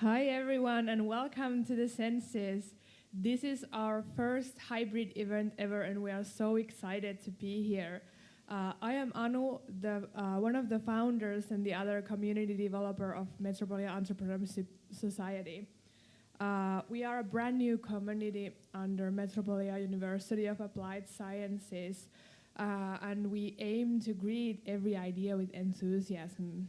Hi everyone and welcome to the Senses. This is our first hybrid event ever and we are so excited to be here. I am Anu, one of the founders and the other community developer of Metropolia Entrepreneurship Society. We are a brand new community under Metropolia University of Applied Sciences and we aim to greet every idea with enthusiasm.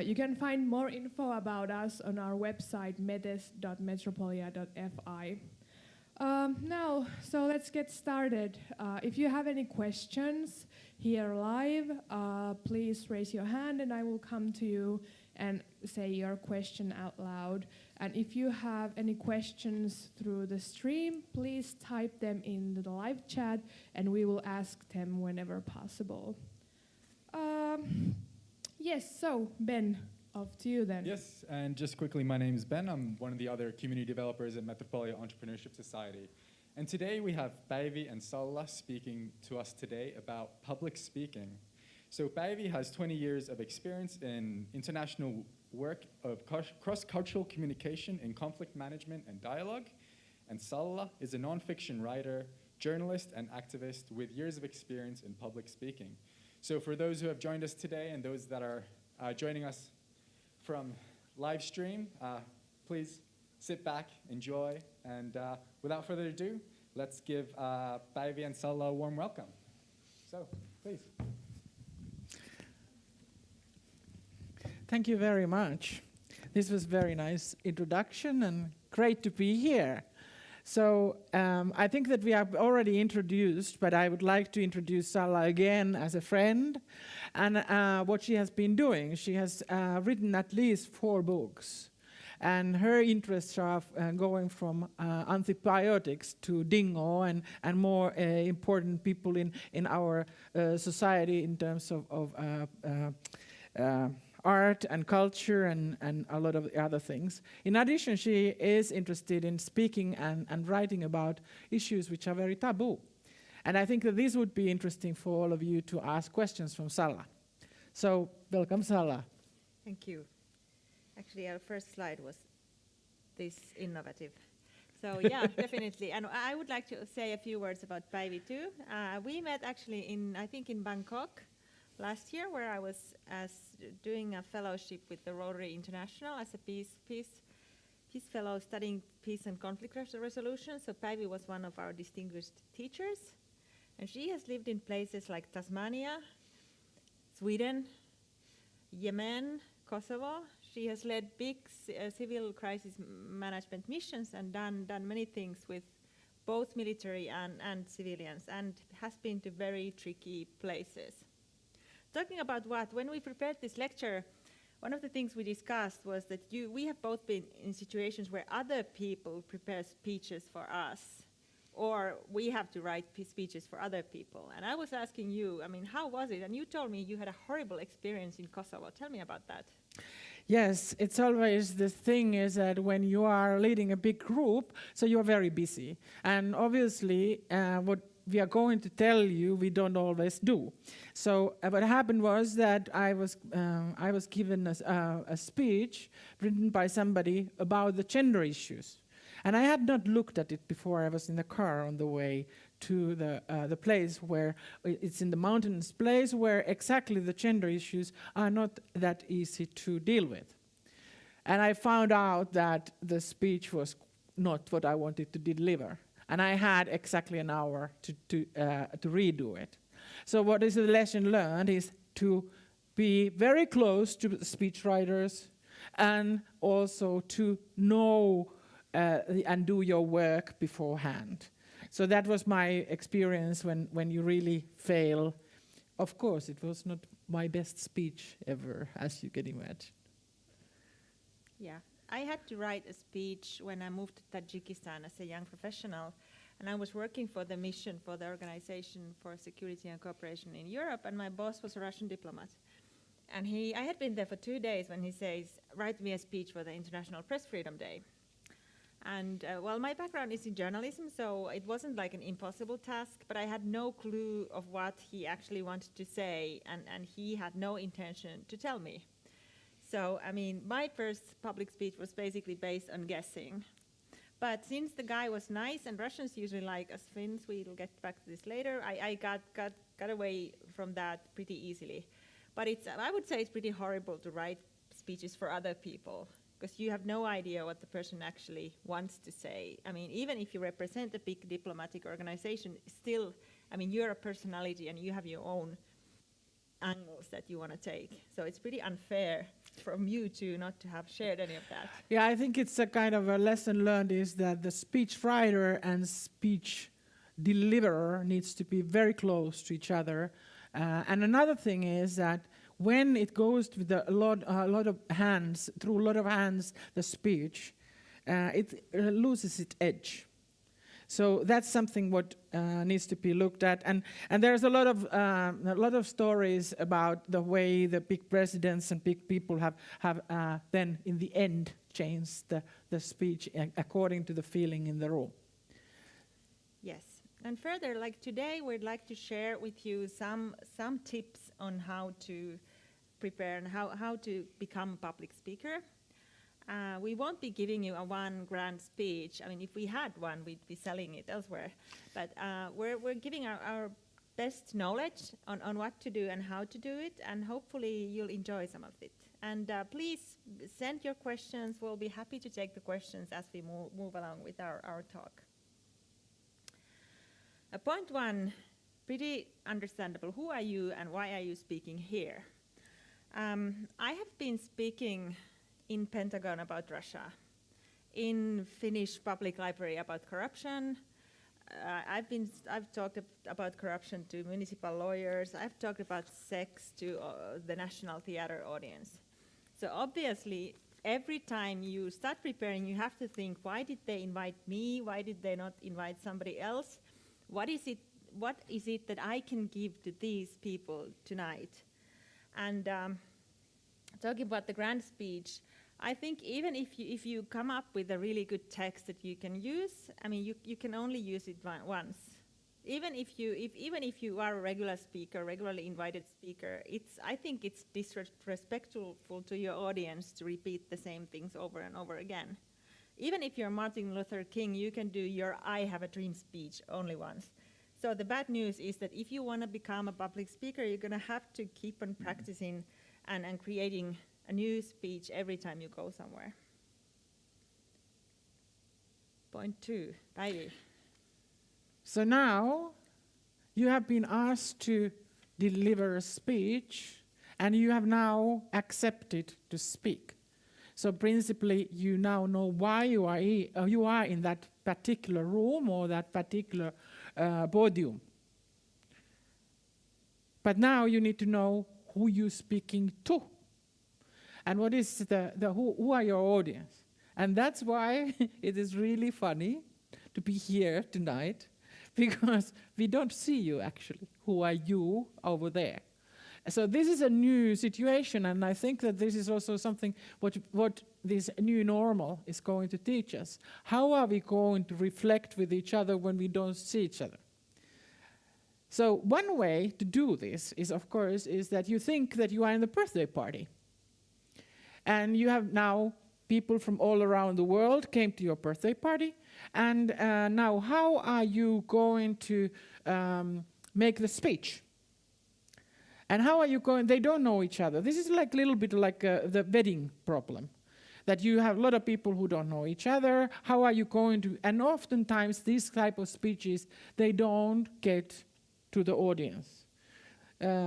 You can find more info about us on our website metes.metropolia.fi. So let's get started. If you have any questions here live, please raise your hand and I will come to you and say your question out loud. And if you have any questions through the stream, please type them in the live chat and we will ask them whenever possible. Yes, so Ben, off to you then. Yes, and just quickly, my name is Ben. I'm one of the other community developers at Metropolia Entrepreneurship Society. And today we have Päivi and Salla speaking to us today about public speaking. So Päivi has 20 years of experience in international work of cross-cultural communication in conflict management and dialogue. And Salla is a non-fiction writer, journalist, and activist with years of experience in public speaking. So for those who have joined us today and those that are joining us from live stream, please sit back, enjoy, and without further ado, let's give Päivi and Salla a warm welcome. So, please. Thank you very much. This was a very nice introduction and great to be here. So I think that we have already introduced, but I would like to introduce Salla again as a friend and what she has been doing. She has written at least 4 books. And her interests are going from antibiotics to dingo and more important people in our society in terms of art and culture and a lot of other things. In addition, she is interested in speaking and writing about issues which are very taboo. And I think that this would be interesting for all of you to ask questions from Salla. So, welcome, Salla. Thank you. Actually, our first slide was this innovative. So, yeah, definitely. And I would like to say a few words about Päivi too. We met actually in Bangkok last year, where I was doing a fellowship with the Rotary International as a peace fellow studying peace and conflict resolution. So Päivi was one of our distinguished teachers. And she has lived in places like Tasmania, Sweden, Yemen, Kosovo. She has led big civil crisis management missions and done many things with both military and civilians, and has been to very tricky places. Talking about when we prepared this lecture, one of the things we discussed was that we have both been in situations where other people prepare speeches for us, or we have to write speeches for other people. And I was asking you, how was it? And you told me you had a horrible experience in Kosovo. Tell me about that. Yes, it's always the thing is that when you are leading a big group, so you're very busy. And obviously, what we are going to tell you, we don't always do. So what happened was that I was given a speech written by somebody about the gender issues. And I had not looked at it before. I was in the car on the way to the place where it's in the mountainous place where exactly the gender issues are not that easy to deal with. And I found out that the speech was not what I wanted to deliver. And I had exactly an hour to redo it. So what is the lesson learned is to be very close to the speechwriters and also to know and do your work beforehand. So that was my experience when you really fail. Of course, it was not my best speech ever, as you can imagine. Yeah. I had to write a speech when I moved to Tajikistan as a young professional, and I was working for the mission for the Organization for Security and Cooperation in Europe, and my boss was a Russian diplomat. And I had been there for 2 days when he says, write me a speech for the International Press Freedom Day. And my background is in journalism, so it wasn't like an impossible task, but I had no clue of what he actually wanted to say, and he had no intention to tell me. So, I mean, my first public speech was basically based on guessing. But since the guy was nice, and Russians usually like us Finns, we'll get back to this later, I got away from that pretty easily. But I would say it's pretty horrible to write speeches for other people, because you have no idea what the person actually wants to say. I mean, even if you represent a big diplomatic organization, still, I mean, you're a personality and you have your own angles that you want to take. So it's pretty unfair from you two not to have shared any of that. Yeah, I think it's a kind of a lesson learned is that the speech writer and speech deliverer needs to be very close to each other. And another thing is that when it goes with a lot of hands, through a lot of hands, the speech, it loses its edge. So that's something what needs to be looked at, and there's a lot of stories about the way the big presidents and big people have then in the end changed the speech according to the feeling in the room. Yes, and further, like today, we'd like to share with you some tips on how to prepare and how to become a public speaker. We won't be giving you a one grand speech. I mean, if we had one, we'd be selling it elsewhere. But we're giving our best knowledge on what to do and how to do it, and hopefully you'll enjoy some of it. And please send your questions. We'll be happy to take the questions as we move along with our talk. Point one, pretty understandable. Who are you and why are you speaking here? I have been speaking in Pentagon about Russia, in Finnish Public Library about corruption. I've talked about corruption to municipal lawyers. I've talked about sex to the National Theatre audience. So obviously, every time you start preparing, you have to think, why did they invite me? Why did they not invite somebody else? What is it that I can give to these people tonight? And talking about the grand speech, I think even if you come up with a really good text that you can use, I mean, you can only use it once. Even if you are a regular speaker, regularly invited speaker, I think it's disrespectful to your audience to repeat the same things over and over again. Even if you're Martin Luther King, you can do your I have a dream speech only once. So the bad news is that if you want to become a public speaker, you're going to have to keep on practicing and creating a new speech every time you go somewhere. Point two, Päivi. So now you have been asked to deliver a speech, and you have now accepted to speak. So principally, you now know why you are in that particular room or that particular podium. But now you need to know who you're speaking to. And what is who are your audience? And that's why it is really funny to be here tonight, because we don't see you actually. Who are you over there? So this is a new situation, and I think that this is also something what this new normal is going to teach us. How are we going to reflect with each other when we don't see each other? So one way to do this is, of course, is that you think that you are in the birthday party. And you have now people from all around the world came to your birthday party. And now how are you going to make the speech? And how are you going? They don't know each other. This is like a little bit like the wedding problem, that you have a lot of people who don't know each other. How are you going to? And oftentimes these type of speeches, they don't get to the audience.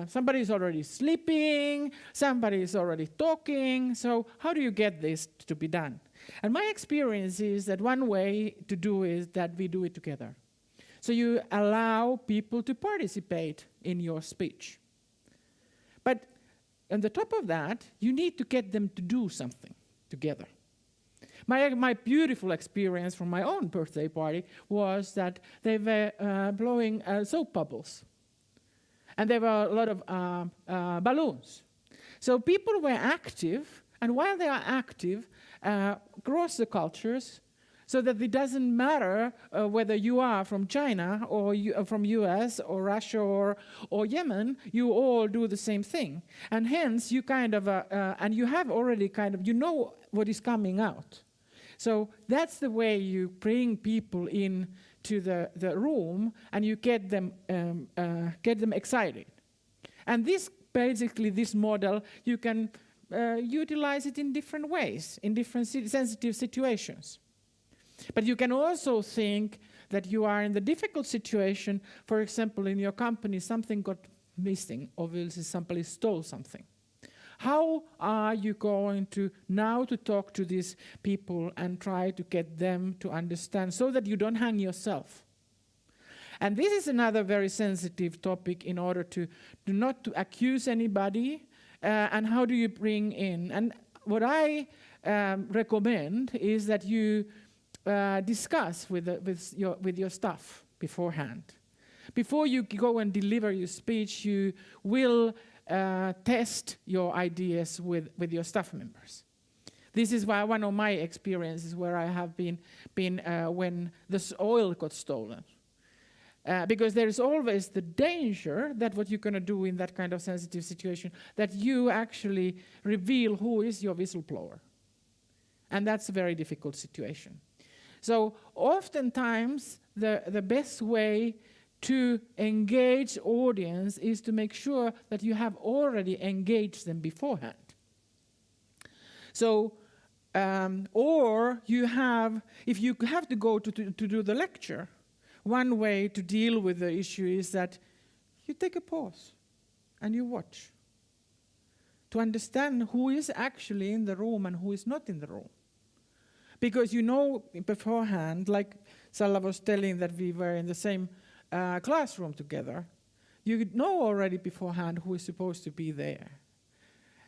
Somebody is already sleeping, somebody is already talking. So how do you get this to be done? And my experience is that one way to do is that we do it together. So you allow people to participate in your speech. But on the top of that, you need to get them to do something together. My beautiful experience from my own birthday party was that they were blowing soap bubbles. And there were a lot of balloons. So people were active, and while they are active, across the cultures, so that it doesn't matter whether you are from China or from US or Russia or Yemen, you all do the same thing. And hence you kind of, and you have already kind of, you know what is coming out. So that's the way you bring people in to the room and you get them excited. And this model, you can utilize it in different ways, in different sensitive situations. But you can also think that you are in the difficult situation, for example, in your company, something got missing, obviously somebody stole something. How are you going to now to talk to these people and try to get them to understand so that you don't hang yourself? And this is another very sensitive topic in order to not to accuse anybody, and how do you bring in? And what I recommend is that you discuss with your staff beforehand. Before you go and deliver your speech, you will test your ideas with your staff members. This is one of my experiences where I have been when the oil got stolen. Because there is always the danger that what you're going to do in that kind of sensitive situation, that you actually reveal who is your whistleblower. And that's a very difficult situation. So oftentimes the best way to engage audience is to make sure that you have already engaged them beforehand. So, or you have, if you have to go to do the lecture, one way to deal with the issue is that you take a pause and you watch to understand who is actually in the room and who is not in the room. Because you know beforehand, like Salla was telling that we were in the same classroom together, you know already beforehand who is supposed to be there.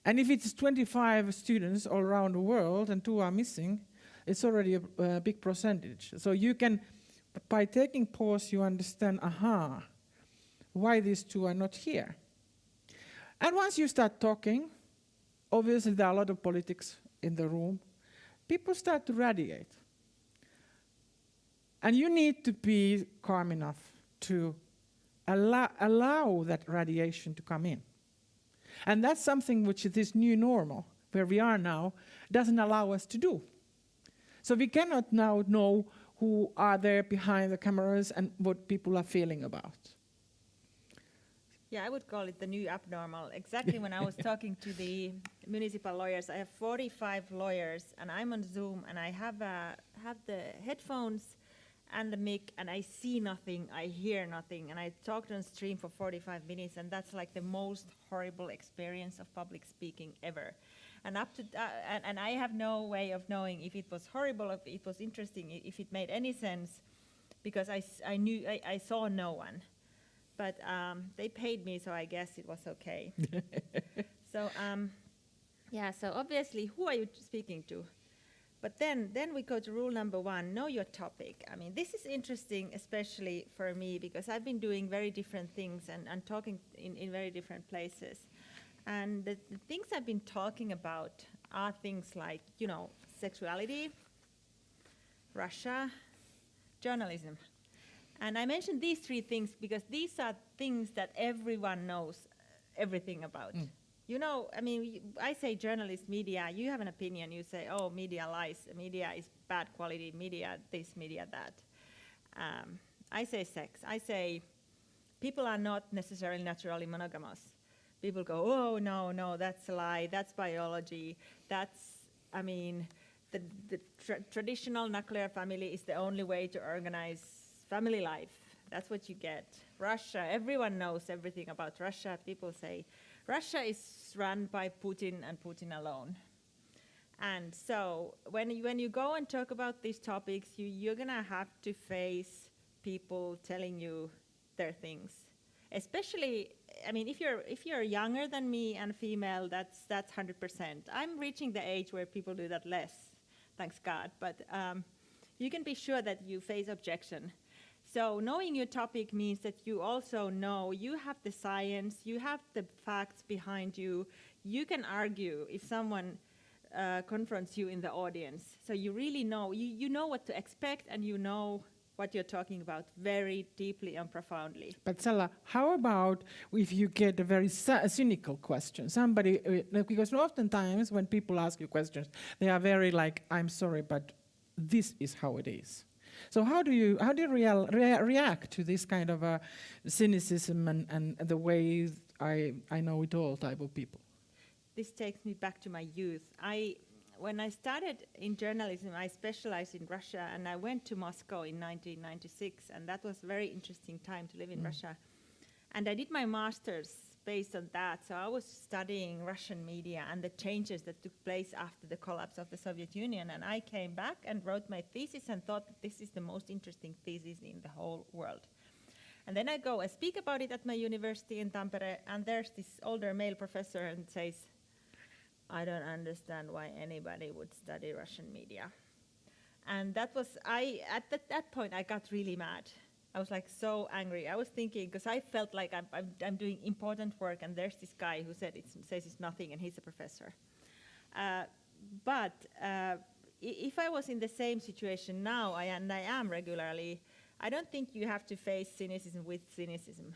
And if it's 25 students all around the world and 2 are missing, it's already a big percentage. So you can, by taking pause, you understand, why these 2 are not here. And once you start talking, obviously there are a lot of politics in the room, people start to radiate. And you need to be calm enough to allow that radiation to come in. And that's something which this new normal, where we are now, doesn't allow us to do. So we cannot now know who are there behind the cameras and what people are feeling about. Yeah, I would call it the new abnormal. Exactly when I was talking to the municipal lawyers, I have 45 lawyers, and I'm on Zoom, and I have the headphones and the mic, and I see nothing, I hear nothing, and I talked on stream for 45 minutes, and that's like the most horrible experience of public speaking ever. And and I have no way of knowing if it was horrible, if it was interesting, if it made any sense, because I saw no one. But they paid me, so I guess it was okay. So so obviously, who are you speaking to? But then we go to rule number 1, know your topic. I mean, this is interesting, especially for me, because I've been doing very different things and talking in very different places. And the things I've been talking about are things like, sexuality, Russia, journalism. And I mentioned these 3 things because these are things that everyone knows everything about. I say journalist, media, you have an opinion, you say, oh, media lies, media is bad quality, media this, media that. I say sex, I say people are not necessarily naturally monogamous. People go, oh, no, that's a lie, that's biology, the traditional nuclear family is the only way to organize family life. That's what you get. Russia, everyone knows everything about Russia. People say Russia is run by Putin and Putin alone. And so when you go and talk about these topics, you're going to have to face people telling you their things. Especially, if you're younger than me and female, that's 100%. I'm reaching the age where people do that less, thanks God. But you can be sure that you face objection. So knowing your topic means that you also know you have the science, you have the facts behind you. You can argue if someone confronts you in the audience. So you really know, you know what to expect, and you know what you're talking about very deeply and profoundly. But Salla, how about if you get a very cynical question? Somebody, because oftentimes when people ask you questions, they are very like, I'm sorry, but this is how it is. So how do you react to this kind of cynicism and the way I know it all type of people? This takes me back to my youth. When I started in journalism, I specialized in Russia, and I went to Moscow in 1996, and that was a very interesting time to live in Russia. And I did my master's based on that, so I was studying Russian media and the changes that took place after the collapse of the Soviet Union, and I came back and wrote my thesis and thought that this is the most interesting thesis in the whole world. And then I go and speak about it at my university in Tampere, and there's this older male professor and says, I don't understand why anybody would study Russian media. And that was, at that point, I got really mad. I was like so angry. I was thinking, because I felt like I'm doing important work, and there's this guy who says it's nothing, and he's a professor. But if I was in the same situation now, and I am regularly, I don't think you have to face cynicism with cynicism.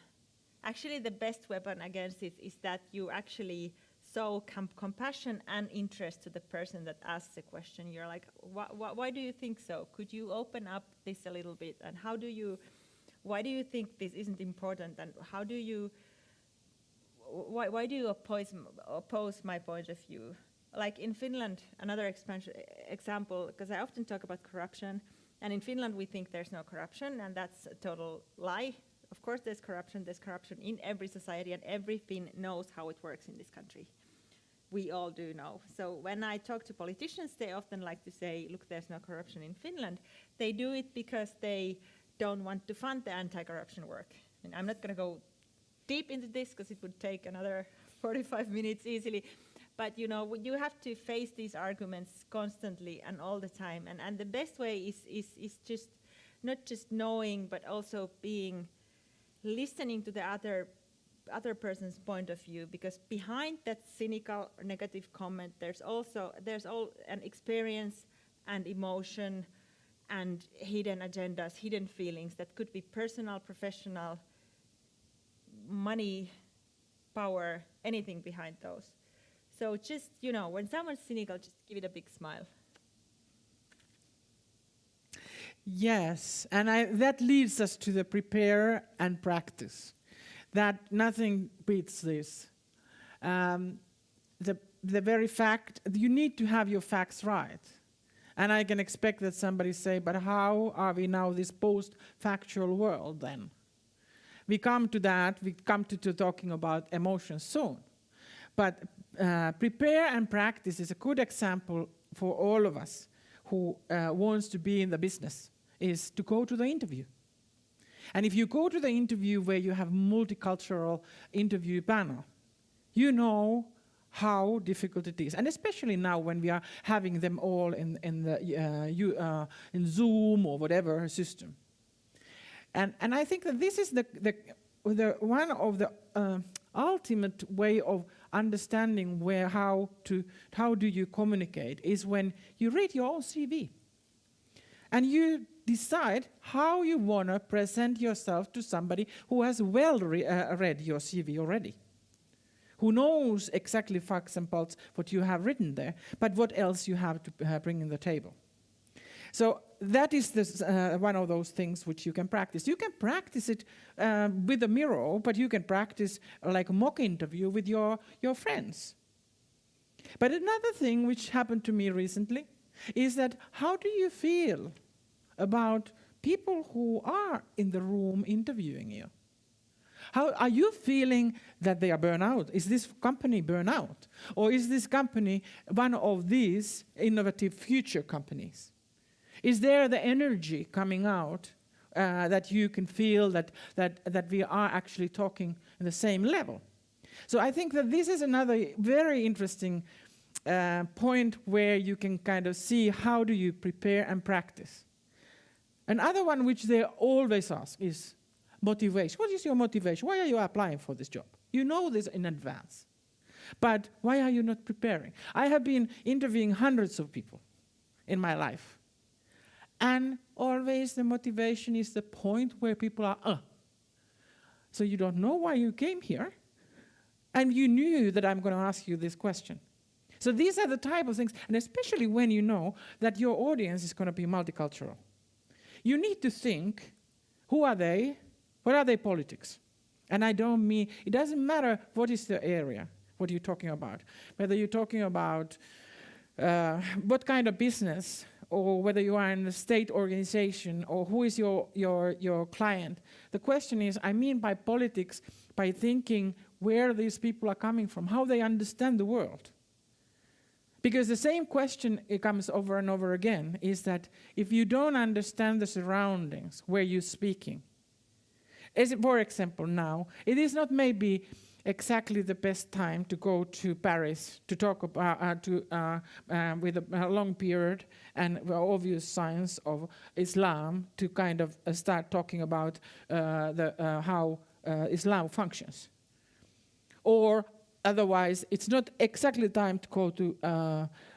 Actually, the best weapon against it is that you actually show compassion and interest to the person that asks the question. You're like, why do you think so? Could you open up this a little bit? And why do you think this isn't important? And why do you oppose my point of view? Like in Finland, another example, because I often talk about corruption, and in Finland we think there's no corruption, and that's a total lie. Of course there's corruption in every society, and every Finn knows how it works in this country. We all do know. So when I talk to politicians, they often like to say, look, there's no corruption in Finland. They do it because they don't want to fund the anti-corruption work. And I'm not going to go deep into this because it would take another 45 minutes easily. But you know, you have to face these arguments constantly and all the time. And the best way is just not just knowing, but also listening to the other person's point of view, because behind that cynical or negative comment there's an experience and emotion and hidden agendas, hidden feelings that could be personal, professional, money, power, anything behind those. So just, you know, when someone's cynical, just give it a big smile. Yes, and that leads us to the prepare and practice. That nothing beats this. The very fact, you need to have your facts right. And I can expect that somebody say, but how are we now this post-factual world then? We come to that, we come to talking about emotions soon. But prepare and practice is a good example for all of us who wants to be in the business, is to go to the interview. And if you go to the interview where you have multicultural interview panel, you know how difficult it is. And especially now when we are having them all in Zoom or whatever system. And I think that this is the one of the ultimate way of understanding how do you communicate is when you read your own CV. And you decide how you want to present yourself to somebody who has read your CV already, who knows exactly facts and pulse what you have written there, but what else you have to bring in the table. So that is one of those things which you can practice. You can practice it with a mirror, but you can practice like a mock interview with your friends. But another thing which happened to me recently is that how do you feel about people who are in the room interviewing you? How are you feeling that they are burnt out? Is this company burnt out? Or is this company one of these innovative future companies? Is there the energy coming out that you can feel that we are actually talking on the same level? So I think that this is another very interesting point where you can kind of see how do you prepare and practice. Another one which they always ask is motivation. What is your motivation? Why are you applying for this job? You know this in advance. But why are you not preparing? I have been interviewing hundreds of people in my life. And always the motivation is the point where people are, So you don't know why you came here, and you knew that I'm going to ask you this question. So these are the type of things, and especially when you know that your audience is going to be multicultural. You need to think, who are they? What are their politics? And I don't mean, it doesn't matter what is the area, what you're talking about. Whether you're talking about what kind of business, or whether you are in a state organization, or who is your client. The question is, I mean by politics, by thinking where these people are coming from, how they understand the world. Because the same question, it comes over and over again, is that if you don't understand the surroundings where you're speaking, as for example now, it is not maybe exactly the best time to go to Paris to talk about with a long period and obvious signs of Islam to kind of start talking about how Islam functions. Or otherwise, it's not exactly time to go to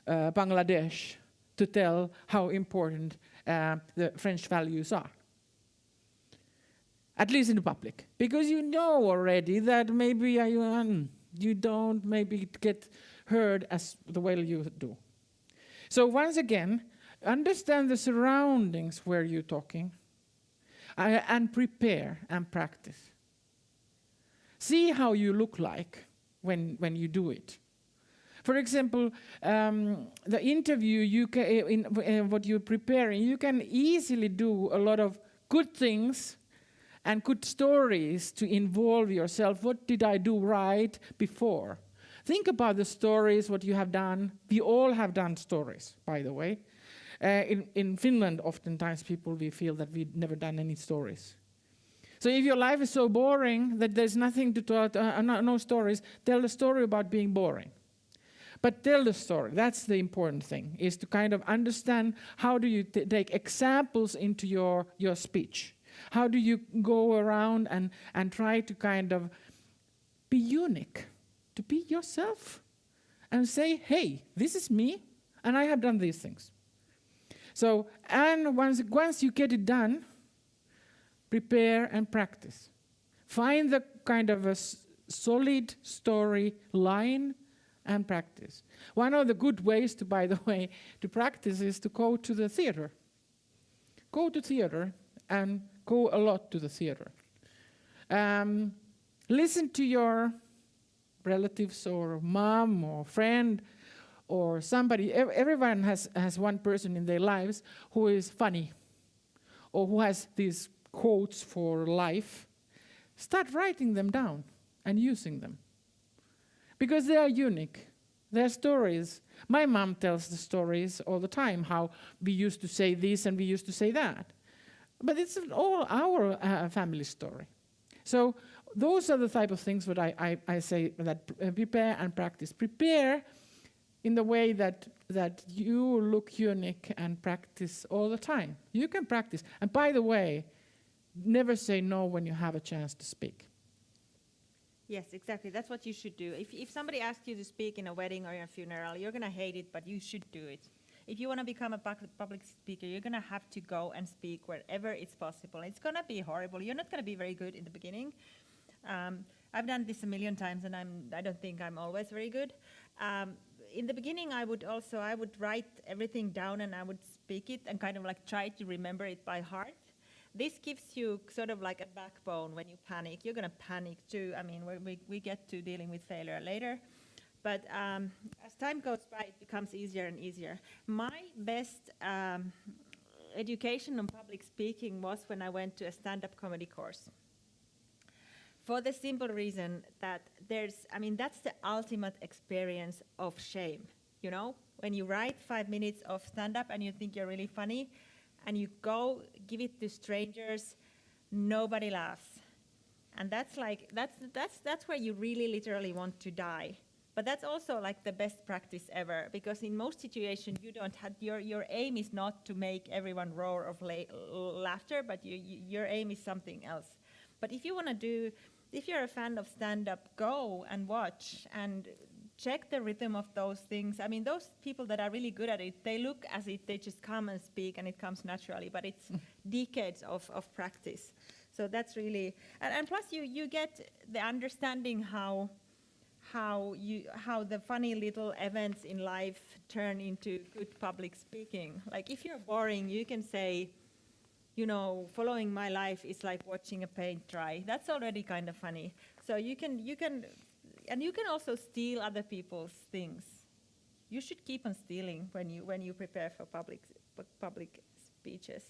Bangladesh to tell how important the French values are. At least in the public. Because you know already that maybe you don't maybe get heard as the way you do. So once again, understand the surroundings where you're talking and prepare and practice. See how you look like when you do it. For example, the interview, in what you're preparing, you can easily do a lot of good things and good stories to involve yourself. What did I do right before? Think about the stories, what you have done. We all have done stories, by the way. In Finland, oftentimes we feel that we've never done any stories. So if your life is so boring that there's nothing to talk, no stories, tell the story about being boring. But tell the story. That's the important thing, is to kind of understand how do you take examples into your speech. How do you go around and try to kind of be unique, to be yourself and say, hey, this is me and I have done these things. So, and once you get it done, prepare and practice. Find the kind of a solid story line and practice. One of the good ways to, by the way, to practice is to go to the theater. Go to theater and go a lot to the theater. Listen to your relatives or mom or friend or somebody. Everyone has one person in their lives who is funny or who has these quotes for life. Start writing them down and using them. Because they are unique. They are stories. My mom tells the stories all the time, how we used to say this and we used to say that. But it's all our family story. So those are the type of things that I say that prepare and practice. Prepare in the way that you look unique and practice all the time. You can practice. And by the way, never say no when you have a chance to speak. Yes, exactly. That's what you should do. If somebody asks you to speak in a wedding or in a funeral, you're going to hate it, but you should do it. If you want to become a public speaker, you're going to have to go and speak wherever it's possible. It's going to be horrible. You're not going to be very good in the beginning. I've done this a million times, and I don't think I'm always very good. In the beginning, I would write everything down and I would speak it and kind of like try to remember it by heart. This gives you sort of like a backbone when you panic. You're going to panic too. I mean, we get to dealing with failure later. But as time goes by, it becomes easier and easier. My best education on public speaking was when I went to a stand-up comedy course. For the simple reason that that's the ultimate experience of shame. You know, when you write 5 minutes of stand-up and you think you're really funny, and you go give it to strangers, nobody laughs. And that's where you really literally want to die. But that's also like the best practice ever, because in most situations you don't have your aim is not to make everyone roar of laughter, but your aim is something else. But if you're a fan of stand-up, go and watch and check the rhythm of those things. I mean, those people that are really good at it, they look as if they just come and speak and it comes naturally, but it's decades of practice. So that's really, and plus you get the understanding how the funny little events in life turn into good public speaking. Like if you're boring, you can say, you know, following my life is like watching a paint dry. That's already kind of funny. So you can also steal other people's things. You should keep on stealing when you prepare for public speeches.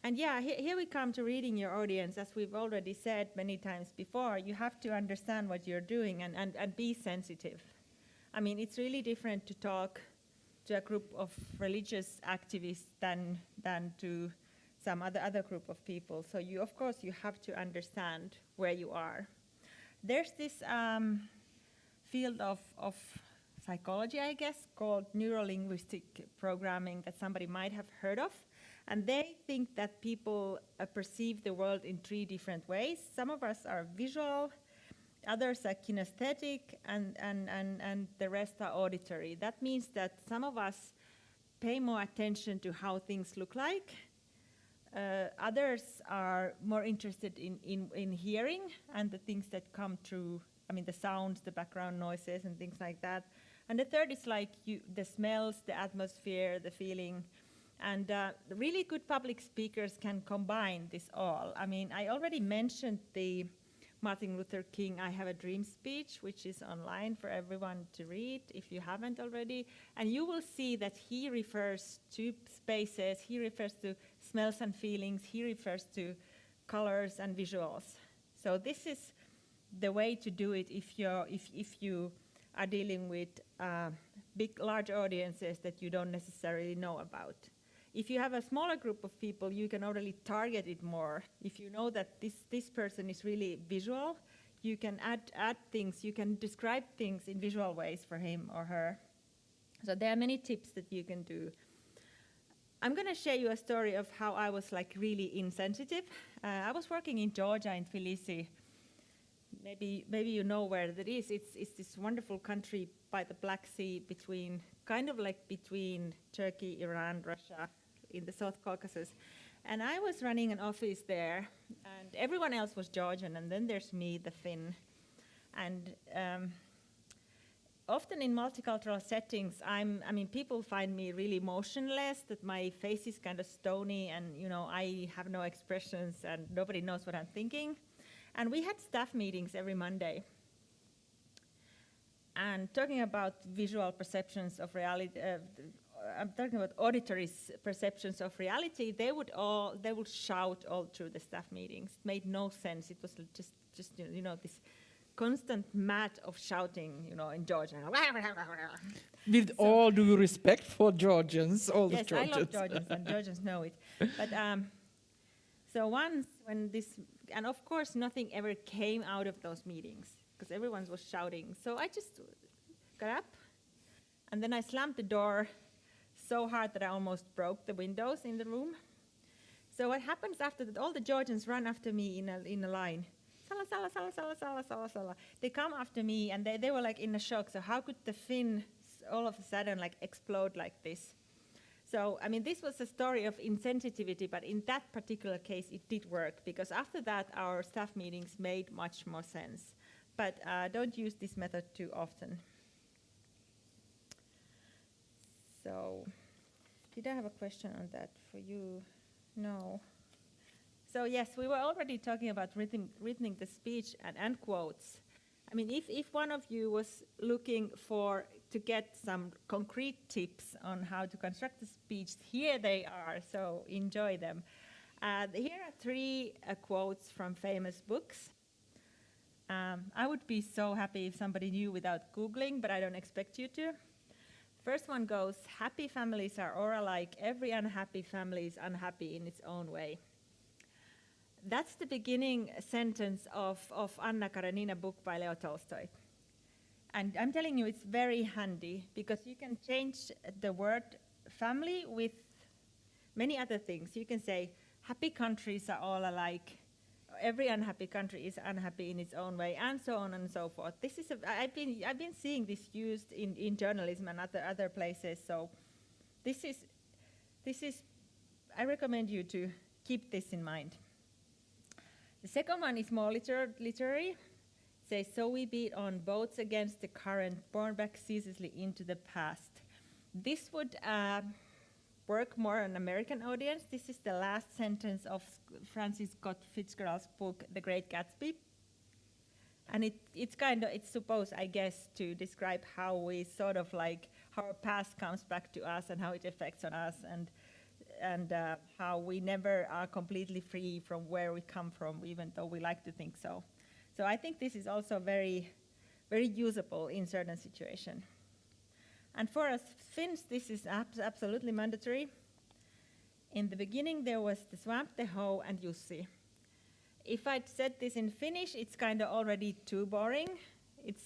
And yeah, here we come to reading your audience. As we've already said many times before, you have to understand what you're doing and be sensitive. I mean, it's really different to talk to a group of religious activists than to some other group of people. So of course you have to understand where you are. There's this field of psychology, I guess, called neurolinguistic programming that somebody might have heard of. And they think that people perceive the world in 3 different ways. Some of us are visual, others are kinesthetic, and the rest are auditory. That means that some of us pay more attention to how things look like. Others are more interested in hearing and the things that come through, I mean, the sounds, the background noises, and things like that. And the third is like the smells, the atmosphere, the feeling. And really good public speakers can combine this all. I mean, I already mentioned the Martin Luther King I Have a Dream speech, which is online for everyone to read if you haven't already. And you will see that he refers to spaces, he refers to smells and feelings, he refers to colors and visuals. So this is the way to do it if you are dealing with large audiences that you don't necessarily know about. If you have a smaller group of people, you can already target it more. If you know that this person is really visual, you can add things, you can describe things in visual ways for him or her. So there are many tips that you can do. I'm going to share you a story of how I was like really insensitive. I was working in Georgia, in Tbilisi. Maybe you know where that is. It's this wonderful country by the Black Sea, between Turkey, Iran, Russia, in the South Caucasus. And I was running an office there, and everyone else was Georgian, and then there's me, the Finn. And often in multicultural settings, people find me really motionless, that my face is kind of stony, and I have no expressions, and nobody knows what I'm thinking. And we had staff meetings every Monday. And talking about visual perceptions of reality, I'm talking about auditory perceptions of reality. They would shout all through the staff meetings. It made no sense. It was just this constant mat of shouting, in Georgian. With all due respect for Georgians, all the Georgians. Yes, I love Georgians, and Georgians know it. But so once when and of course nothing ever came out of those meetings, because everyone was shouting. So I just got up, and then I slammed the door so hard that I almost broke the windows in the room. So what happens after that? All the Georgians run after me in a line. Salla, Salla, Salla, Salla, Salla, Salla, Salla. They come after me, and they were like in a shock. So how could the Finn all of a sudden like explode like this? So, this was a story of insensitivity, but in that particular case, it did work, because after that, our staff meetings made much more sense. But don't use this method too often. So, did I have a question on that for you? No. So yes, we were already talking about written the speech and quotes. If one of you was looking to get some concrete tips on how to construct a speech, here they are, so enjoy them. Here are 3 quotes from famous books. I would be so happy if somebody knew without Googling, but I don't expect you to. First one goes, "Happy families are all alike. Every unhappy family is unhappy in its own way." That's the beginning sentence of Anna Karenina book by Leo Tolstoy. And I'm telling you, it's very handy, because you can change the word family with many other things. You can say, happy countries are all alike. every unhappy country is unhappy in its own way, and so on and so forth. This is I've been seeing this used in journalism and other places. So this is I recommend you to keep this in mind. The second one is more literary. It says, so we beat on boats against the current, borne back ceaselessly into the past. This would work more on American audience. This is the last sentence of Francis Scott Fitzgerald's book, The Great Gatsby. And it's supposed, I guess, to describe how we sort of like, how our past comes back to us and how it affects on us, and how we never are completely free from where we come from, even though we like to think so. So I think this is also very, very usable in certain situations. And for us Finns, this is absolutely mandatory. In the beginning, there was the swamp, the hoe, and Jussi. If I'd said this in Finnish, it's kind of already too boring. It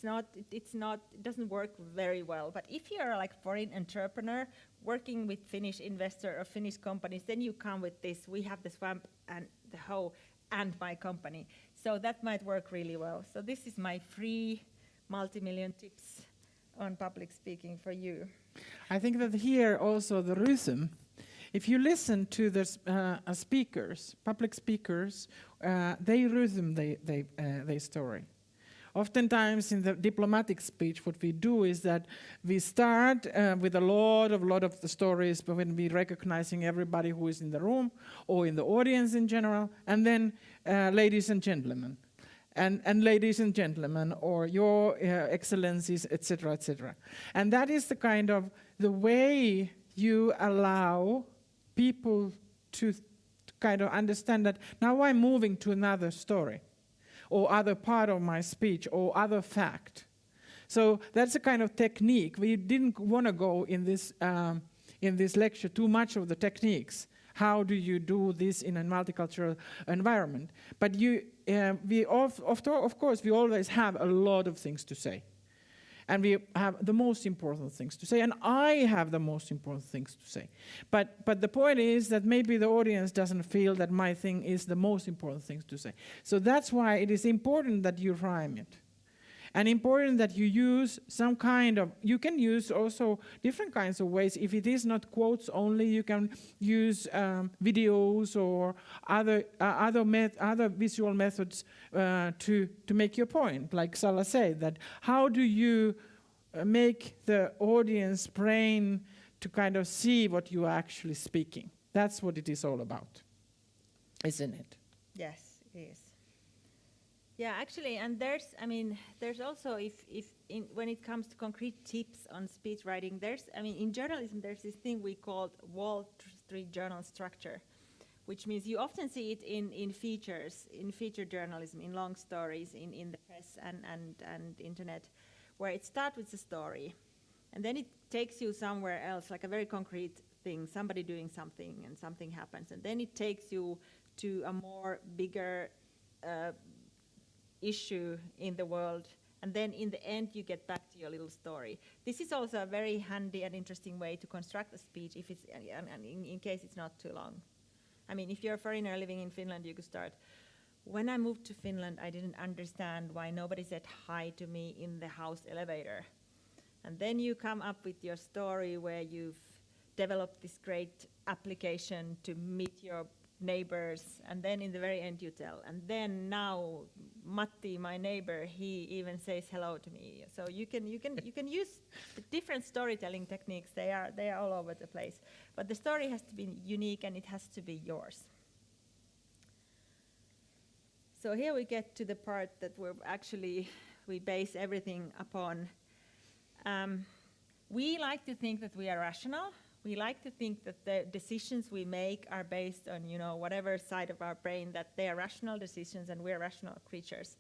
doesn't work very well. But if you're like foreign entrepreneur working with Finnish investor or Finnish companies, then you come with this. We have the swamp and the hoe and my company. So that might work really well. So this is my free multi-million tips on public speaking for you. I think that here also the rhythm, if you listen to the speakers, public speakers, they rhythm their story. Oftentimes in the diplomatic speech, what we do is that we start with a lot of the stories, but when we're recognizing everybody who is in the room or in the audience in general, and then ladies and gentlemen, and ladies and gentlemen, or your excellencies, etc., etc. And that is the kind of the way you allow people to kind of understand that now I'm moving to another story, or other part of my speech, or other fact. So that's a kind of technique. We didn't want to go in this lecture too much of the techniques. How do you do this in a multicultural environment? But of course, we always have a lot of things to say. And we have the most important things to say, and I have the most important things to say. But the point is that maybe the audience doesn't feel that my thing is the most important things to say. So that's why it is important that you rhyme it. And important that you use some kind of, you can use also different kinds of ways. If it is not quotes only, you can use videos or other visual methods to make your point. Like Salla said, that how do you make the audience brain to kind of see what you are actually speaking? That's what it is all about, isn't it? Yes, it is. Yeah, actually, and there's also when it comes to concrete tips on speech writing, in journalism there's this thing we call Wall Street Journal structure, which means you often see it in features, in feature journalism, in long stories, in the press and internet, where it starts with a story, and then it takes you somewhere else, like a very concrete thing, somebody doing something and something happens, and then it takes you to a more bigger issue in the world, and then in the end you get back to your little story. This is also a very handy and interesting way to construct a speech if it's in case it's not too long. I mean, if you're a foreigner living in Finland, you could start, when I moved to Finland, I didn't understand why nobody said hi to me in the house elevator. And then you come up with your story where you've developed this great application to meet your neighbors, and then in the very end you tell, and then now Matti, my neighbor, he even says hello to me. So you can use the different storytelling techniques. They are all over the place, but the story has to be unique and it has to be yours. So here we get to the part that we base everything upon. We like to think that we are rational. We like to think that the decisions we make are based on, whatever side of our brain, that they are rational decisions and we're rational creatures.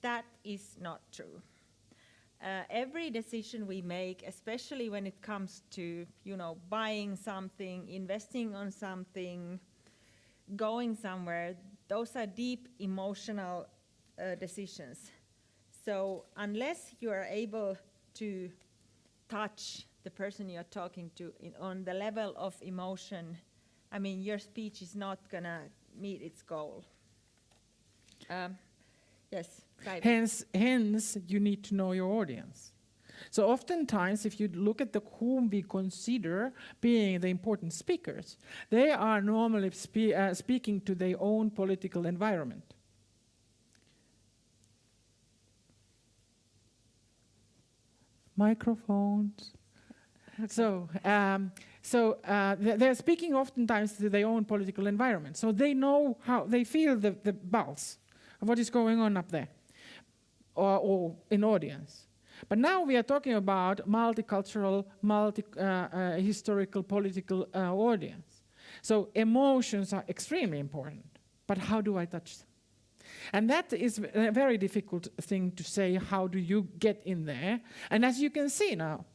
That is not true. Every decision we make, especially when it comes to, buying something, investing on something, going somewhere, those are deep emotional decisions. So unless you are able to touch the person you're talking to on the level of emotion, your speech is not gonna meet its goal. Yes, Päivi. Hence, you need to know your audience. So oftentimes, if you look at whom we consider being the important speakers, they are normally speaking to their own political environment. Microphones. They're speaking oftentimes to their own political environment. So they know how they feel the pulse of what is going on up there or in audience. But now we are talking about multicultural, historical, political audience. So emotions are extremely important. But how do I touch them? And that is a very difficult thing to say. How do you get in there? And as you can see now,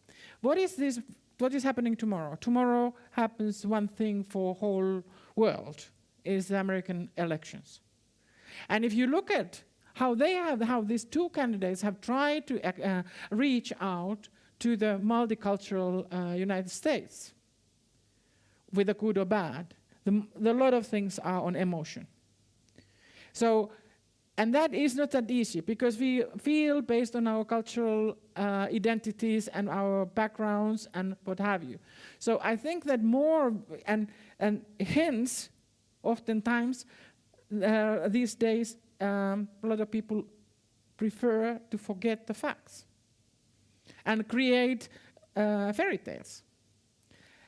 what is happening tomorrow? Tomorrow happens one thing for whole world, is the American elections. And if you look at how these two candidates have tried to reach out to the multicultural United States, with a good or bad, a lot of things are on emotion. So, and that is not that easy, because we feel based on our cultural identities and our backgrounds and what have you. So I think that more, and hence, oftentimes, these days, a lot of people prefer to forget the facts and create fairy tales.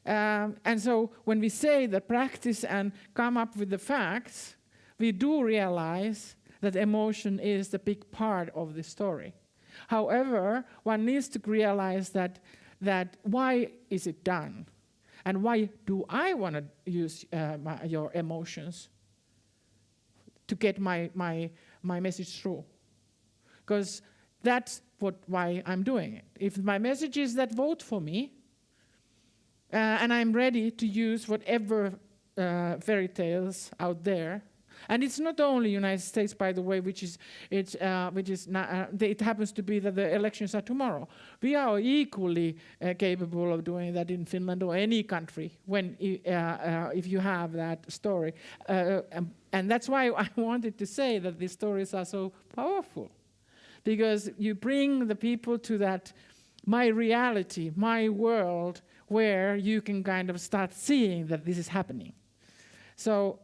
And so when we say the practice and come up with the facts, we do realize that emotion is the big part of the story. However, one needs to realize that why is it done? And why do I want to use your emotions to get my message through? Because that's why I'm doing it. If my message is that vote for me, and I'm ready to use whatever fairy tales out there. And it's not only United States, by the way, it happens to be that the elections are tomorrow. We are equally capable of doing that in Finland or any country if you have that story. And that's why I wanted to say that these stories are so powerful, because you bring the people to that my reality, my world, where you can kind of start seeing that this is happening. So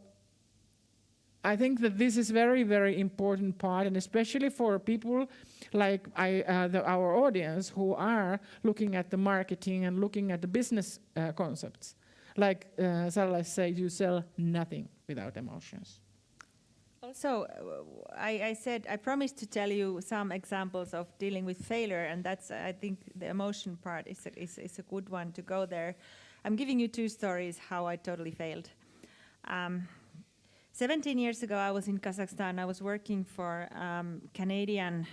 I think that this is very, very important part, and especially for people like our audience who are looking at the marketing and looking at the business concepts. Like Salla said, you sell nothing without emotions. Also, I promised to tell you some examples of dealing with failure, and that's, I think, the emotion part is a good one to go there. I'm giving you two stories how I totally failed. 17 years ago, I was in Kazakhstan. I was working for Canadian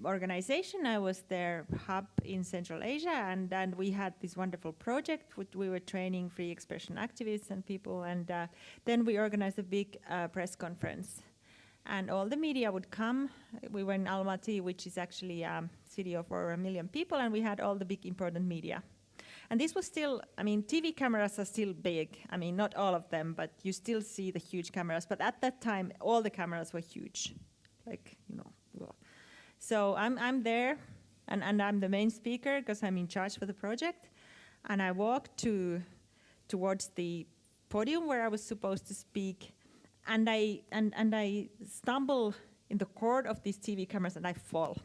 organization. I was their hub in Central Asia, and we had this wonderful project which we were training free expression activists and people, and then we organized a big press conference, and all the media would come. We were in Almaty, which is actually a city of over 1 million people, and we had all the big important media. And this was still, TV cameras are still big. Not all of them, but you still see the huge cameras. But at that time, all the cameras were huge, So I'm there, and I'm the main speaker because I'm in charge for the project. And I walked towards the podium where I was supposed to speak, and I stumble in the cord of these TV cameras, and I fall.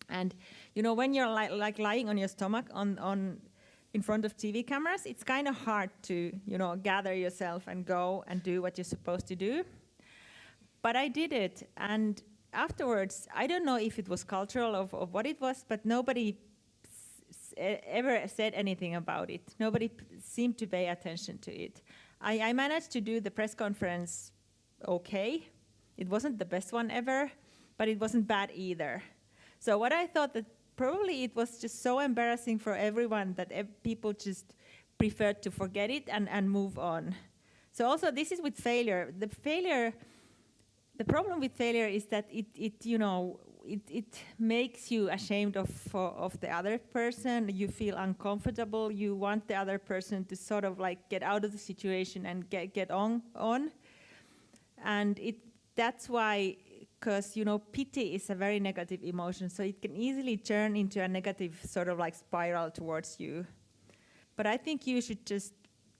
And when you're like lying on your stomach on in front of TV cameras, it's kind of hard to gather yourself and go and do what you're supposed to do. But I did it, and afterwards, I don't know if it was cultural of what it was, but nobody ever said anything about it. Nobody seemed to pay attention to it. I managed to do the press conference okay. It wasn't the best one ever, but it wasn't bad either. So what I thought that probably it was just so embarrassing for everyone that people just preferred to forget it and move on. So also this is with failure. The problem with failure is that it makes you ashamed of the other person. You feel uncomfortable. You want the other person to sort of like get out of the situation and get on. And that's why, because pity is a very negative emotion, so it can easily turn into a negative sort of like spiral towards you. But I think you should just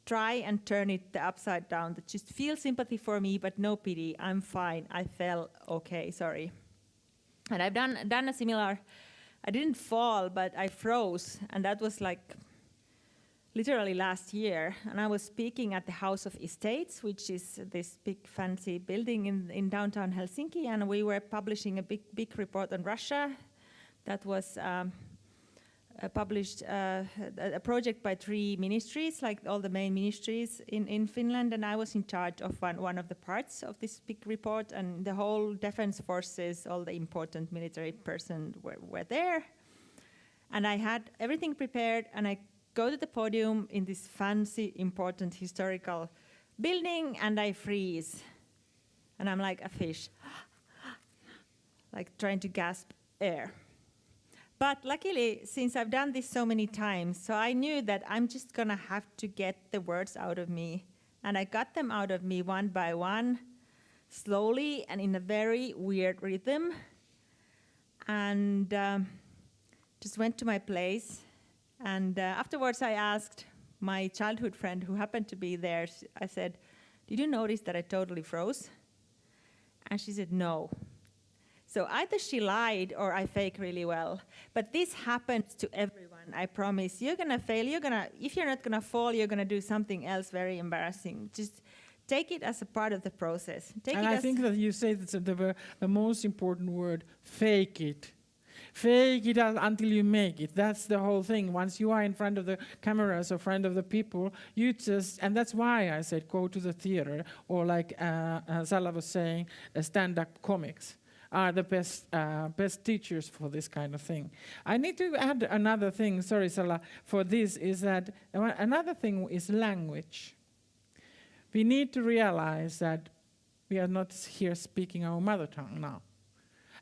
try and turn it the upside down. That just feel sympathy for me, but no pity. I'm fine. I fell. Okay, sorry. And I've done a similar. I didn't fall, but I froze, and that was like literally last year. And I was speaking at the House of Estates, which is this big fancy building in downtown Helsinki, and we were publishing a big report on Russia. That was published a project by 3 ministries, like all the main ministries in Finland, and I was in charge of one of the parts of this big report, and the whole defense forces, all the important military persons were there. And I had everything prepared, and I go to the podium in this fancy, important historical building, and I freeze. And I'm like a fish, like trying to gasp air. But luckily, since I've done this so many times, so I knew that I'm just going to have to get the words out of me. And I got them out of me one by one, slowly and in a very weird rhythm. And just went to my place. And afterwards, I asked my childhood friend who happened to be there, I said, "Did you notice that I totally froze?" And she said, "No." So either she lied or I fake really well. But this happens to everyone, I promise. You're going to fail. If you're not going to fall, you're going to do something else very embarrassing. Just take it as a part of the process. And I think that you say the most important word, fake it. Fake it until you make it. That's the whole thing. Once you are in front of the cameras or front of the people, and that's why I said go to the theater, or like Salla was saying, stand-up comics are the best teachers for this kind of thing. I need to add another thing, sorry Salla, for this, is that another thing is language. We need to realize that we are not here speaking our mother tongue now.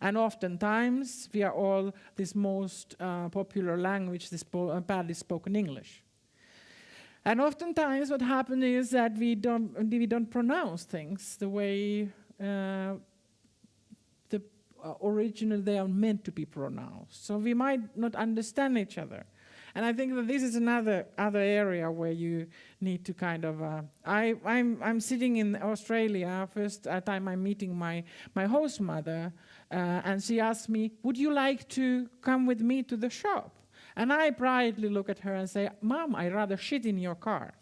And oftentimes we are all this most popular language, this badly spoken English. And oftentimes what happens is that we don't pronounce things the way originally they are meant to be pronounced. So we might not understand each other. And I think that this is other area where you need to kind of... I'm sitting in Australia, first time I'm meeting my host mother, and she asked me, "Would you like to come with me to the shop?" And I brightly look at her and say, "Mom, I'd rather shit in your car."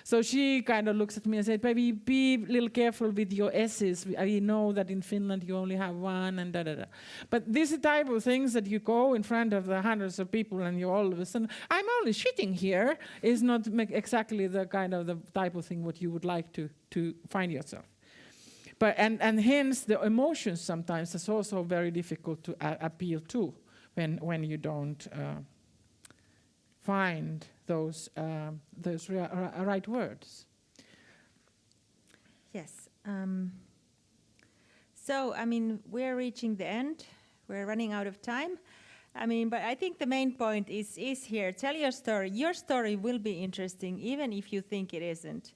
So she kind of looks at me and said, "Baby, be a little careful with your S's. I know that in Finland you only have one," and da-da-da. But this is the type of things that you go in front of the hundreds of people and you all of a sudden, "I'm only shitting here," is not exactly the kind of the type of thing what you would like to find yourself. But and hence the emotions sometimes is also very difficult to appeal to when you don't find those right words. Yes. So, I mean, we're reaching the end. We're running out of time. I mean, but I think the main point is here. Tell your story. Your story will be interesting, even if you think it isn't.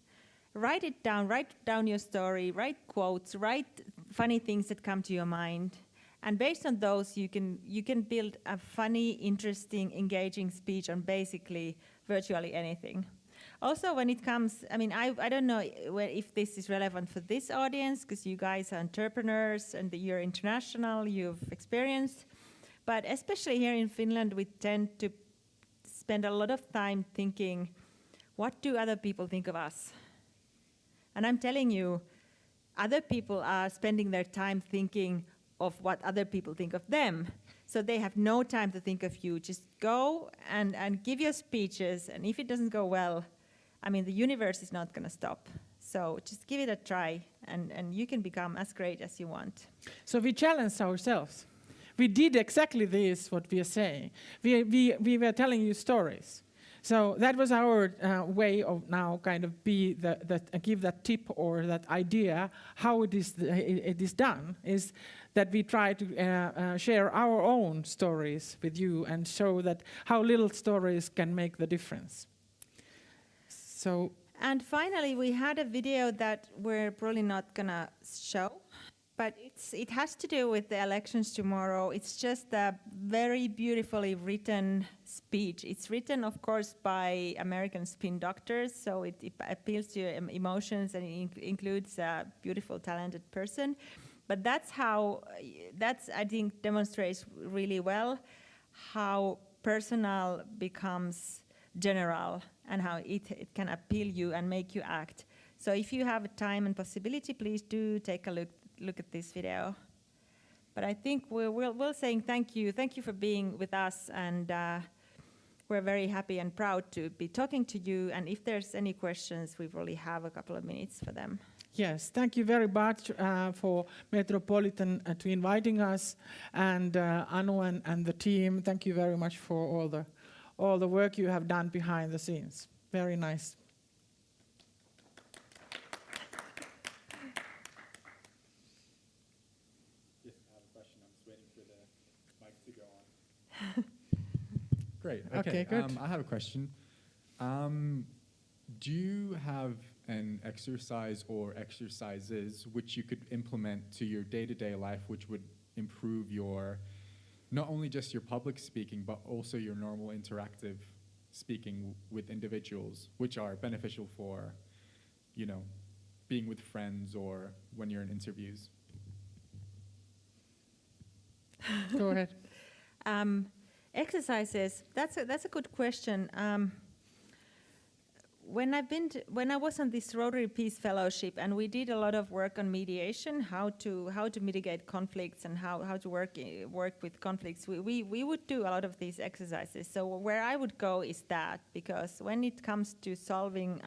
Write it down. Write down your story. Write quotes. Write funny things that come to your mind. And based on those, you can build a funny, interesting, engaging speech on basically virtually anything. Also, when it comes, I mean, I don't know if this is relevant for this audience, because you guys are entrepreneurs and you're international, you've experienced. But especially here in Finland, we tend to spend a lot of time thinking, what do other people think of us? And I'm telling you, other people are spending their time thinking of what other people think of them. So they have no time to think of you. Just go and give your speeches, and if it doesn't go well, I mean, the universe is not going to stop. So just give it a try, and you can become as great as you want. So we challenged ourselves. We did exactly this, what we are saying. We were telling you stories. So that was our way of now kind of give that tip or that idea how it is done, is that we try to share our own stories with you and show that how little stories can make the difference. So And finally, we had a video that we're probably not gonna show, but it has to do with the elections tomorrow. It's just a very beautifully written speech. It's written, of course, by American spin doctors, so it appeals to your emotions and it includes a beautiful, talented person. But that's I think, demonstrates really well how personal becomes general and how it can appeal you and make you act. So if you have time and possibility, please do take a look at this video. But I think we're saying thank you for being with us, and we're very happy and proud to be talking to you. And if there's any questions, we really have a couple of minutes for them. Yes, thank you very much for Metropolitan to inviting us, and Anu and the team. Thank you very much for all the work you have done behind the scenes. Very nice. Yes, I have a question. I'm just waiting for the mic to go on. Great. Okay, good. I have a question. Do you have an exercise or exercises which you could implement to your day-to-day life which would improve your, not only just your public speaking, but also your normal interactive speaking with individuals, which are beneficial for, being with friends or when you're in interviews? Go ahead. Exercises. That's a good question. When I was on this Rotary Peace Fellowship, and we did a lot of work on mediation, how to mitigate conflicts and how to work with conflicts. We would do a lot of these exercises. So where I would go is that, because when it comes to solving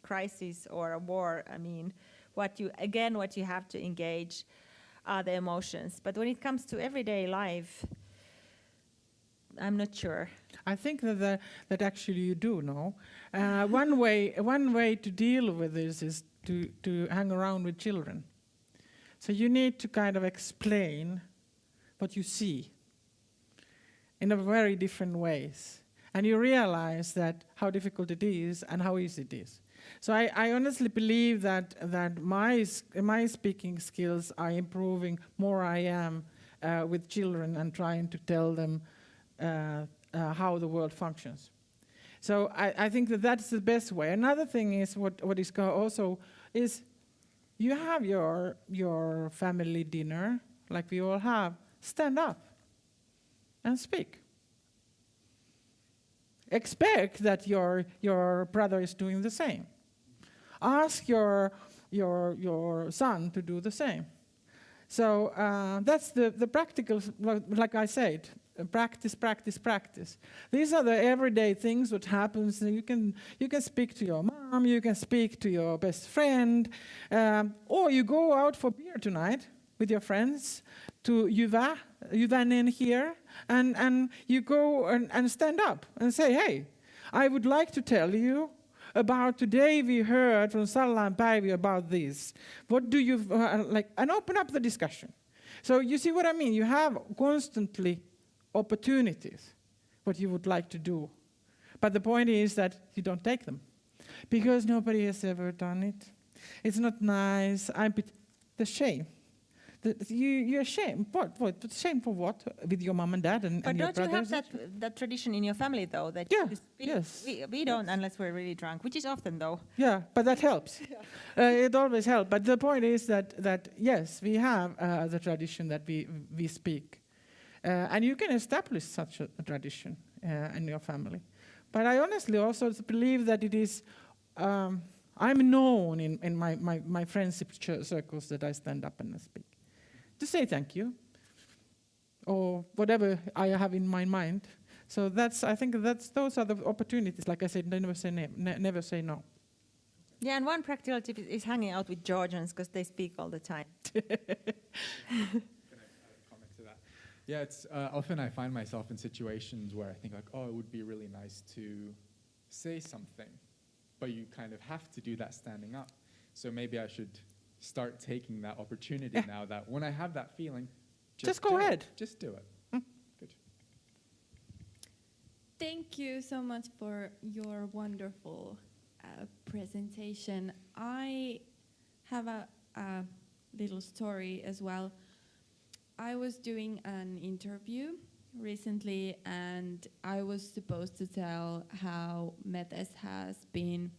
crisis or a war, I mean, what you have to engage are the emotions. But when it comes to everyday life, I'm not sure. I think that actually you do know. One way to deal with this is to hang around with children. So you need to kind of explain what you see in a very different ways, and you realize that how difficult it is and how easy it is. So I honestly believe that my speaking skills are improving more I am with children and trying to tell them how the world functions. So I think that's the best way. Another thing is what is also is you have your family dinner, like we all have. Stand up and speak. Expect that your brother is doing the same. Ask your son to do the same. So that's the practical, like I said. Practice, practice, practice. These are the everyday things what happens. You can speak to your mom, you can speak to your best friend, or you go out for beer tonight with your friends to Juvanen here, and you go and stand up and say, hey, I would like to tell you about today we heard from Salla and Päivi about this. What do you like? And open up the discussion. So you see what I mean? You have constantly opportunities, what you would like to do. But the point is that you don't take them because nobody has ever done it. It's not nice. The shame. You're ashamed. What? Shame for what? With your mom and dad and your brothers? But don't you have that tradition in your family, though? That yes. We don't unless we're really drunk, which is often, though. Yeah, but that helps. It always helps. But the point is that yes, we have the tradition that we speak. And you can establish such a tradition in your family. But I honestly also believe that it is, I'm known in my friendship circles that I stand up and speak. To say thank you, or whatever I have in my mind. So I think those are the opportunities. Like I said, never say no. Yeah, and one practical tip is hanging out with Georgians because they speak all the time. Yeah, it's often I find myself in situations where I think like, oh, it would be really nice to say something, but you kind of have to do that standing up. So maybe I should start taking that opportunity now that when I have that feeling, just go ahead. Just do it. Good. Thank you so much for your wonderful presentation. I have a little story as well. I was doing an interview recently, and I was supposed to tell how Metes has been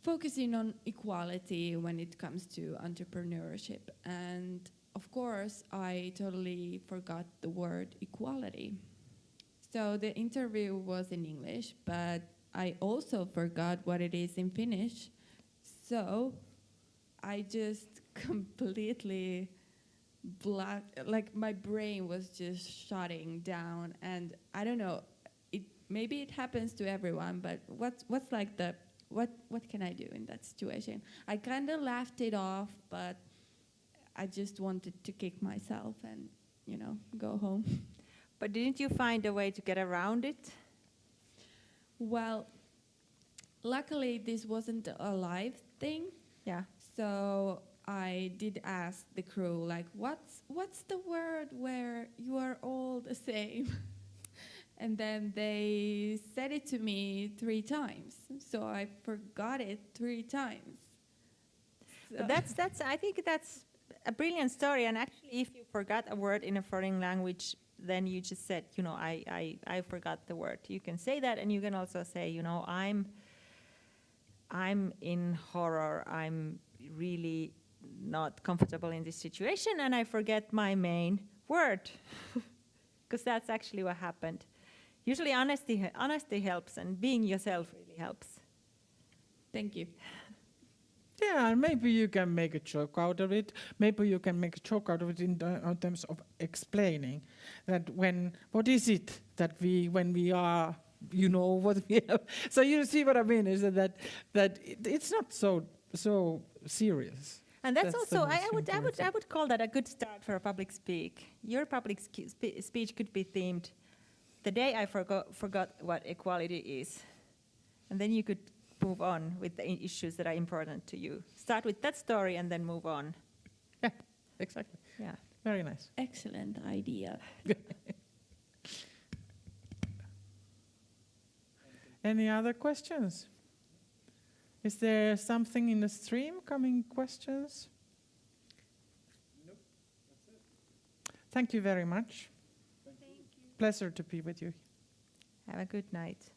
focusing on equality when it comes to entrepreneurship. And of course, I totally forgot the word equality. So the interview was in English, but I also forgot what it is in Finnish. So I just completely like my brain was just shutting down, and I don't know, maybe it happens to everyone, but what's like what can I do in that situation? I kind of laughed it off, but I just wanted to kick myself and, go home. But didn't you find a way to get around it? Well, luckily this wasn't a live thing. Yeah. So I did ask the crew, like, what's the word where you are all the same? And then they said it to me 3 times. So I forgot it 3 times. So That's I think that's a brilliant story. And actually, if you forgot a word in a foreign language, then you just said, I forgot the word. You can say that, and you can also say, I'm in horror. I'm really not comfortable in this situation, and I forget my main word. Because that's actually what happened. Usually honesty helps, and being yourself really helps. Thank you. Yeah, and maybe you can make a joke out of it. Maybe you can make a joke out of it in terms of explaining that what is it that when we are, what we have. So you see what I mean is that it's not so serious. And that's the also, most I would call that a good start for a public speak. Your public speech could be themed, the day I forgot what equality is. And then you could move on with the issues that are important to you. Start with that story and then move on. Yeah, exactly. Yeah. Very nice. Excellent idea. Any other questions? Is there something in the stream coming questions? Nope, that's it. Thank you very much. Thank you. Pleasure to be with you. Have a good night.